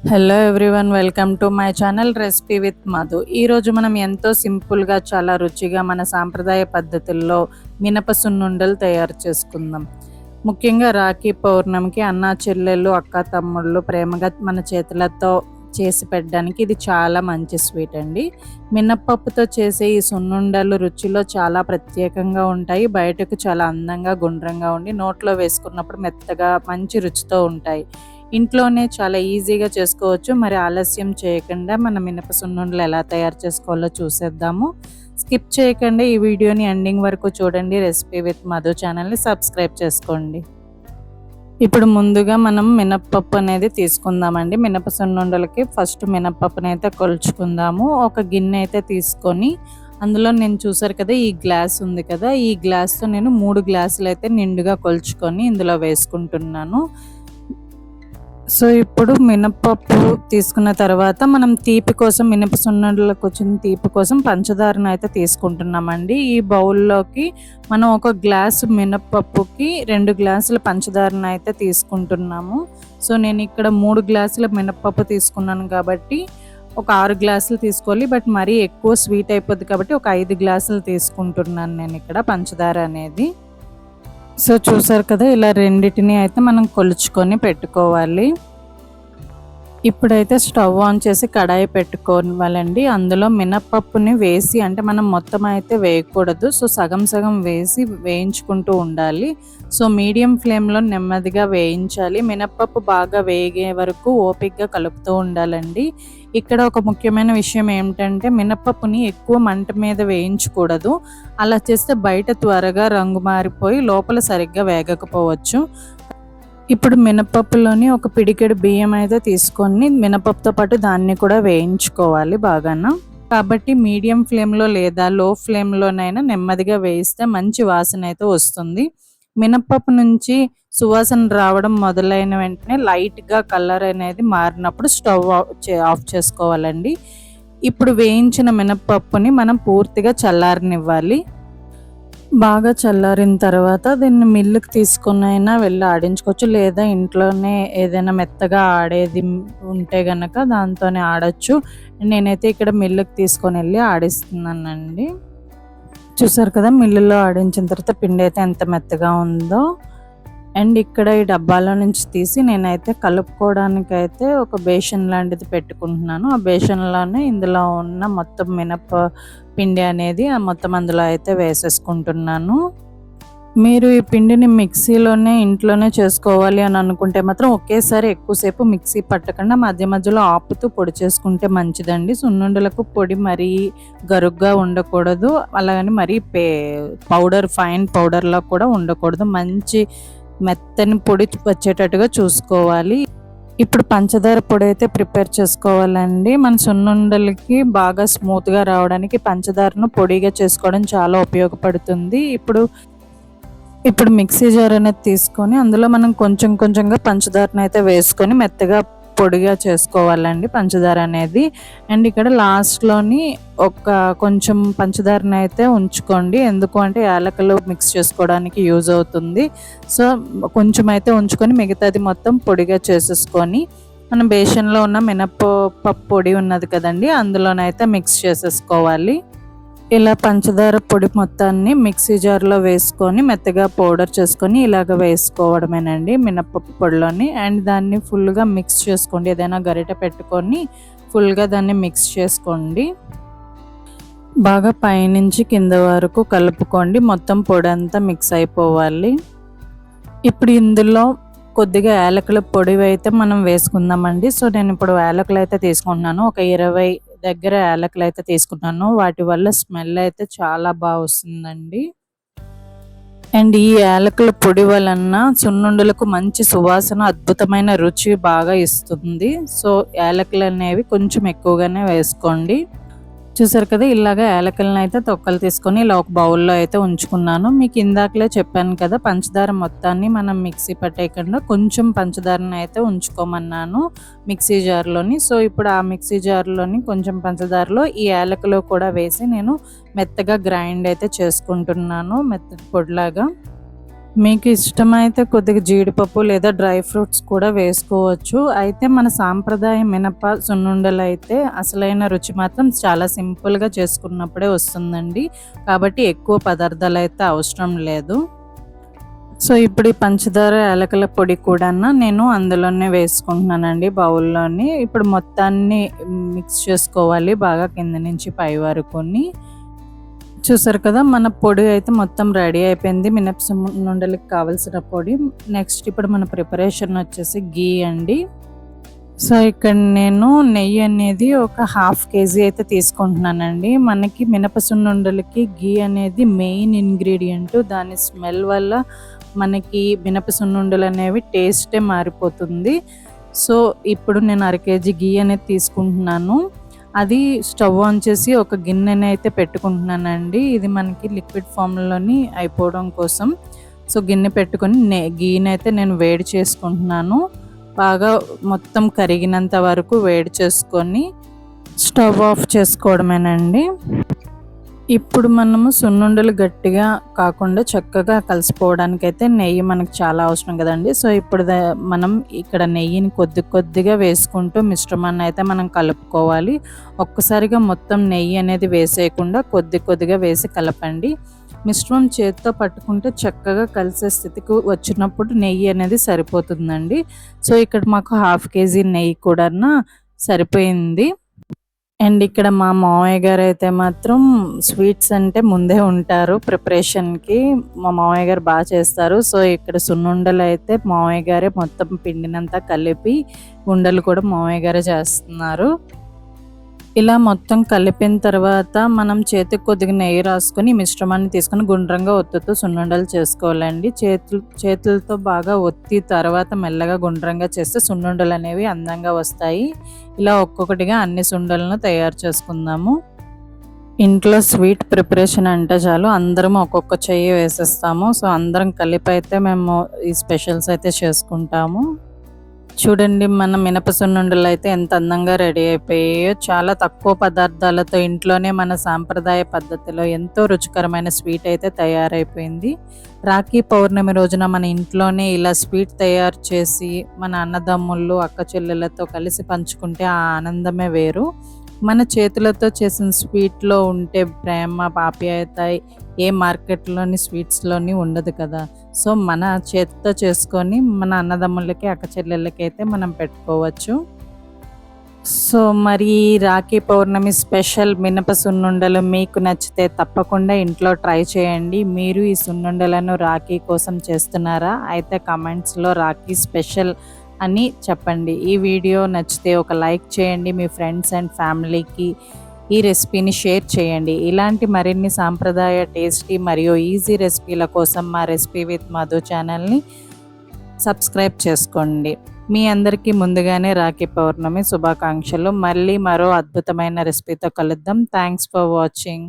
Hello everyone, welcome to my channel recipe with Madhu. ఈరోజు మనం ఎంతో సింపుల్గా చాలా రుచిగా మన సాంప్రదాయ పద్ధతుల్లో మినప సున్నుండలు తయారు చేసుకుందాం. ముఖ్యంగా రాఖీ పౌర్ణమికి అన్నా చెల్లెళ్ళు అక్క తమ్ముళ్ళు ప్రేమగా మన చేతులతో చేసి పెట్టడానికి ఇది చాలా మంచి స్వీట్ అండి. మినప్పప్పుతో చేసే ఈ సున్నుండలు రుచిలో చాలా ప్రత్యేకంగా ఉంటాయి. బయటకు చాలా అందంగా గుండ్రంగా ఉండి నోట్లో వేసుకున్నప్పుడు మెత్తగా మంచి రుచితో ఉంటాయి. ఇంట్లోనే చాలా ఈజీగా చేసుకోవచ్చు. మరి ఆలస్యం చేయకుండా మన మినప సున్నుండలు ఎలా తయారు చేసుకోవాలో చూసేద్దాము. స్కిప్ చేయకుండా ఈ వీడియోని ఎండింగ్ వరకు చూడండి. రెసిపీ విత్ మధు ఛానల్ని సబ్స్క్రైబ్ చేసుకోండి. ఇప్పుడు ముందుగా మనం మినప్పప్పు అనేది తీసుకుందామండి. మినప సున్నుండలకి ఫస్ట్ మినప్పప్పుని అయితే కొలుచుకుందాము. ఒక గిన్నె అయితే తీసుకొని అందులో నేను చూసారు కదా ఈ గ్లాస్ ఉంది కదా, ఈ గ్లాస్తో నేను 3 గ్లాసులు అయితే నిండుగా కొలుచుకొని ఇందులో వేసుకుంటున్నాను. సో ఇప్పుడు మినపప్పు తీసుకున్న తర్వాత మనం తీపి కోసం మినప సున్నుండలకు వచ్చిన తీపి కోసం పంచదారను అయితే తీసుకుంటున్నామండి. ఈ బౌల్లోకి మనం ఒక గ్లాసు మినపప్పుకి 2 గ్లాసుల పంచదారను అయితే తీసుకుంటున్నాము. సో నేను ఇక్కడ 3 గ్లాసుల మినపప్పు తీసుకున్నాను కాబట్టి ఒక 6 గ్లాసులు తీసుకోవాలి. బట్ మరీ ఎక్కువ స్వీట్ అయిపోద్ది కాబట్టి ఒక 5 గ్లాసులు తీసుకుంటున్నాను నేను ఇక్కడ పంచదార అనేది. సో చూసారు కదా, ఇలా రెండిటిని అయితే మనం కొలుచుకొని పెట్టుకోవాలి. ఇప్పుడైతే స్టవ్ ఆన్ చేసి కడాయి పెట్టుకోవాలండి. అందులో మినప్పప్పుని వేసి, అంటే మనం మొత్తం అయితే వేయకూడదు, సో సగం సగం వేసి వేయించుకుంటూ ఉండాలి. సో మీడియం ఫ్లేమ్లో నెమ్మదిగా వేయించాలి. మినప్పప్పు బాగా వేగే వరకు ఓపికగా కలుపుతూ ఉండాలండి. ఇక్కడ ఒక ముఖ్యమైన విషయం ఏమిటంటే మినప్పప్పుని ఎక్కువ మంట మీద వేయించకూడదు. అలా చేస్తే బయట త్వరగా రంగు మారిపోయి లోపల సరిగ్గా వేగకపోవచ్చు. ఇప్పుడు మినపప్పులోని ఒక పిడికెడు బియ్యం అయితే తీసుకొని మినపప్పుతో పాటు దాన్ని కూడా వేయించుకోవాలి బాగాన. కాబట్టి మీడియం ఫ్లేమ్లో లేదా లో ఫ్లేమ్లోనైనా నెమ్మదిగా వేయిస్తే మంచి వాసన అయితే వస్తుంది. మినపప్పు నుంచి సువాసన రావడం మొదలైన వెంటనే లైట్గా కలర్ అనేది మారినప్పుడు స్టవ్ ఆఫ్ చేసుకోవాలండి. ఇప్పుడు వేయించిన మినపప్పుని మనం పూర్తిగా చల్లారనివ్వాలి. బాగా చల్లారిన తర్వాత దీన్ని మిల్లుకి తీసుకొని అయినా వెళ్ళి ఆడించుకోవచ్చు, లేదా ఇంట్లోనే ఏదైనా మెత్తగా ఆడేది ఉంటే గనక దాంతోనే ఆడచ్చు. నేనైతే ఇక్కడ మిల్లుకి తీసుకొని వెళ్ళి ఆడిస్తున్నానండి. చూసారు కదా, మిల్లులో ఆడించిన తర్వాత పిండి అయితే ఎంత మెత్తగా ఉందో. అండ్ ఇక్కడ ఈ డబ్బాలో నుంచి తీసి నేనైతే కలుపుకోవడానికి అయితే ఒక బేషన్ లాంటిది పెట్టుకుంటున్నాను. ఆ బేషన్లోనే ఇందులో ఉన్న మొత్తం మినప పిండి అనేది మొత్తం అందులో అయితే వేసేసుకుంటున్నాను. మీరు ఈ పిండిని మిక్సీలోనే ఇంట్లోనే చేసుకోవాలి అని అనుకుంటే మాత్రం ఒకేసారి ఎక్కువసేపు మిక్సీ పట్టకుండా మధ్య మధ్యలో ఆపుతూ పొడి చేసుకుంటే మంచిదండి. సున్నుండలకు పొడి మరీ గరుగ్గా ఉండకూడదు, అలాగని మరీ ఫైన్ పౌడర్లా కూడా ఉండకూడదు. మంచి మెత్తని పొడి వచ్చేటట్టుగా చూసుకోవాలి. ఇప్పుడు పంచదార పొడి అయితే ప్రిపేర్ చేసుకోవాలండి. మన సున్నుండలకి బాగా స్మూత్గా రావడానికి పంచదారను పొడిగా చేసుకోవడం చాలా ఉపయోగపడుతుంది. ఇప్పుడు మిక్సీ జార్ అనేది తీసుకొని అందులో మనం కొంచెం కొంచెంగా పంచదారను అయితే వేసుకొని మెత్తగా పొడిగా చేసుకోవాలండి పంచదార అనేది. అండ్ ఇక్కడ లాస్ట్లోని కొంచెం పంచదారని అయితే ఉంచుకోండి, ఎందుకు అంటే యాలకులు మిక్స్ చేసుకోవడానికి యూజ్ అవుతుంది. సో కొంచెం అయితే ఉంచుకొని మిగతాది మొత్తం పొడిగా చేసేసుకొని మనం బేషన్లో ఉన్న మినపప్పు పొడి ఉన్నది కదండి, అందులోనైతే మిక్స్ చేసేసుకోవాలి. ఇలా పంచదార పొడి మొత్తాన్ని మిక్సీ జార్లో వేసుకొని మెత్తగా పౌడర్ చేసుకొని ఇలాగ వేసుకోవడమేనండి మినపప్పు పొడిలోని. అండ్ దాన్ని ఫుల్గా మిక్స్ చేసుకోండి, ఏదైనా గరిటె పెట్టుకొని ఫుల్గా దాన్ని మిక్స్ చేసుకోండి. బాగా పైనుంచి కింద వరకు కలుపుకోండి, మొత్తం పొడి అంతా మిక్స్ అయిపోవాలి. ఇప్పుడు ఇందులో కొద్దిగా యాలకుల పొడి అయితే మనం వేసుకుందామండి. సో నేను ఇప్పుడు యాలకులు అయితే తీసుకుంటున్నాను, ఒక 20 దగ్గర యాలకులు అయితే తీసుకున్నాను. వాటి వల్ల స్మెల్ అయితే చాలా బాగా వస్తుందండి. అండ్ ఈ యాలకుల పొడి వలన సున్నుండలకు మంచి సువాసన, అద్భుతమైన రుచి బాగా ఇస్తుంది. సో యాలకులు అనేవి కొంచెం ఎక్కువగానే వేసుకోండి. చూసారు కదా, ఇలాగ యాలకులను అయితే తొక్కలు తీసుకొని ఇలా ఒక బౌల్లో అయితే ఉంచుకున్నాను. మీకు ఇందాకలే చెప్పాను కదా, పంచదార మొత్తాన్ని మనం మిక్సీ పట్టేయకుండా కొంచెం పంచదారని అయితే ఉంచుకోమన్నాను మిక్సీ జార్లోని. సో ఇప్పుడు ఆ మిక్సీ జార్లోని కొంచెం పంచదారలో ఈ యాలకులు కూడా వేసి నేను మెత్తగా గ్రైండ్ అయితే చేసుకుంటున్నాను, మెత్తటి పొడిలాగా. మీకు ఇష్టమైతే కొద్దిగా జీడిపప్పు లేదా డ్రై ఫ్రూట్స్ కూడా వేసుకోవచ్చు. అయితే మన సాంప్రదాయ మినప సున్నుండలైతే అసలైన రుచి మాత్రం చాలా సింపుల్‌గా చేసుకున్నప్పుడే వస్తుందండి. కాబట్టి ఎక్కువ పదార్థాలైతే అవసరం లేదు. సో, ఇప్పుడు ఈ పంచదార, యాలకుల పొడి కూడాను నేను అందులోనే వేసుకుంటున్నానండి బౌల్‌లోని. ఇప్పుడు మొత్తాన్ని మిక్స్ చేసుకోవాలి బాగా కింద నుంచి పై వరకుని. చూసారు కదా! మన పొడి అయితే మొత్తం రెడీ అయిపోయింది. మినప సున్నుండలకి కావాల్సిన పొడి. నెక్స్ట్ ఇప్పుడు మన ప్రిపరేషన్ వచ్చేసి ఘీ అండి. సో, ఇక్కడ నేను నెయ్యి అనేది ఒక హాఫ్ కేజీ అయితే తీసుకుంటున్నానండి. మనకి మినప సున్నుండలకి ఘీ అనేది మెయిన్ ఇంగ్రీడియంట్. దాని స్మెల్ వల్ల మనకి మినప సున్నుండలనేవి టేస్టే మారిపోతుంది. సో, ఇప్పుడు నేను అర కేజీ ఘీ అనేది తీసుకుంటున్నాను. అది స్టవ్ ఆన్ చేసి ఒక గిన్నెనైతే పెట్టుకుంటున్నానండి. ఇది మనకి లిక్విడ్ ఫామ్‌లోని అయిపోవడం కోసం. సో, గిన్నె పెట్టుకొని ఘీనైతే నేను వేడి చేసుకుంటున్నాను. బాగా మొత్తం కరిగినంత వరకు వేడి చేసుకొని స్టవ్ ఆఫ్ చేసుకోవడమేనండి. ఇప్పుడు మనము సున్నుండలు గట్టిగా కాకుండా చక్కగా కలిసిపోవడానికైతే నెయ్యి మనకు చాలా అవసరం కదండీ. సో, ఇప్పుడు మనం ఇక్కడ నెయ్యిని కొద్ది కొద్దిగా వేసుకుంటూ మిశ్రమాన్ని అయితే మనం కలుపుకోవాలి. ఒక్కసారిగా మొత్తం నెయ్యి అనేది వేసేయకుండా కొద్ది కొద్దిగా వేసి కలపండి. మిశ్రమం చేత్తో పట్టుకుంటే చక్కగా కలిసే స్థితికి వచ్చినప్పుడు నెయ్యి అనేది సరిపోతుందండి. సో, ఇక్కడ మాకు హాఫ్ కేజీ నెయ్యి కూడాను సరిపోయింది. అండ్ ఇక్కడ మా మామయ్య గారైతే మాత్రం స్వీట్స్ అంటే ముందే ఉంటారు ప్రిపరేషన్‌కి. మా మామయ్య గారు చేస్తారు. సో, ఇక్కడ సున్నుండలైతే మామయ్య గారే మొత్తం పిండినంతా కలిపి ఉండలు కూడా మామయ్య గారే చేస్తున్నారు. ఇలా మొత్తం కలిపిన తర్వాత మనం చేతికి కొద్దిగా నెయ్యి రాసుకొని మిశ్రమాన్ని తీసుకొని గుండ్రంగా ఒత్తుతూ సున్నుండలు చేసుకోవాలండి. చేతులతో బాగా ఒత్తి తర్వాత మెల్లగా గుండ్రంగా చేస్తే సున్నుండలు అనేవి అందంగా వస్తాయి. ఇలా ఒక్కొక్కటిగా అన్ని సుండలను తయారు చేసుకుందాము. ఇంట్లో స్వీట్ ప్రిపరేషన్ అంటే చాలు అందరం ఒక్కొక్క చెయ్యి వేసేస్తాము. సో, అందరం కలిపి అయితే మేము ఈ స్పెషల్స్ అయితే చేసుకుంటాము. చూడండి మన మినప సున్నుండలైతే ఎంత అందంగా రెడీ అయిపోయాయో. చాలా తక్కువ పదార్థాలతో ఇంట్లోనే మన సాంప్రదాయ పద్ధతిలో ఎంతో రుచికరమైన స్వీట్ అయితే తయారైపోయింది. రాఖీ పౌర్ణమి రోజున మన ఇంట్లోనే ఇలా స్వీట్ తయారు చేసి మన అన్నదమ్ముళ్ళు, అక్క చెల్లెళ్ళతో కలిసి పంచుకుంటే ఆ ఆనందమే వేరు. మన చేతులతో చేసిన స్వీట్‌లో ఉంటే ప్రేమ, ఆప్యాయత ఏ మార్కెట్‌లోని స్వీట్స్‌లోని ఉండదు కదా! సో, మన చేతితో చేసుకొని మన అన్నదమ్ములకి, అక్క చెల్లెళ్ళకి అయితే మనం పెట్టుకోవచ్చు. సో, మరి రాఖీ పౌర్ణమి స్పెషల్ మినప సున్నుండలు మీకు నచ్చితే తప్పకుండా ఇంట్లో ట్రై చేయండి. మీరు ఈ సున్నుండలను రాఖీ కోసం చేస్తున్నారా? అయితే కామెంట్స్‌లో రాఖీ స్పెషల్ అని చెప్పండి. ఈ వీడియో నచ్చితే ఒక లైక్ చేయండి. మీ ఫ్రెండ్స్ అండ్ ఫ్యామిలీకి ఈ రెసిపీని షేర్ చేయండి. ఇలాంటి మరిన్ని సాంప్రదాయ టేస్టీ మరియు ఈజీ రెసిపీల కోసం మా రెసిపీ విత్ మధు ఛానల్ని సబ్స్క్రైబ్ చేసుకోండి. మీ అందరికీ ముందుగానే రాఖీ పౌర్ణమి శుభాకాంక్షలు. మళ్ళీ మరో అద్భుతమైన రెసిపీతో కలుద్దాం. Thanks for watching.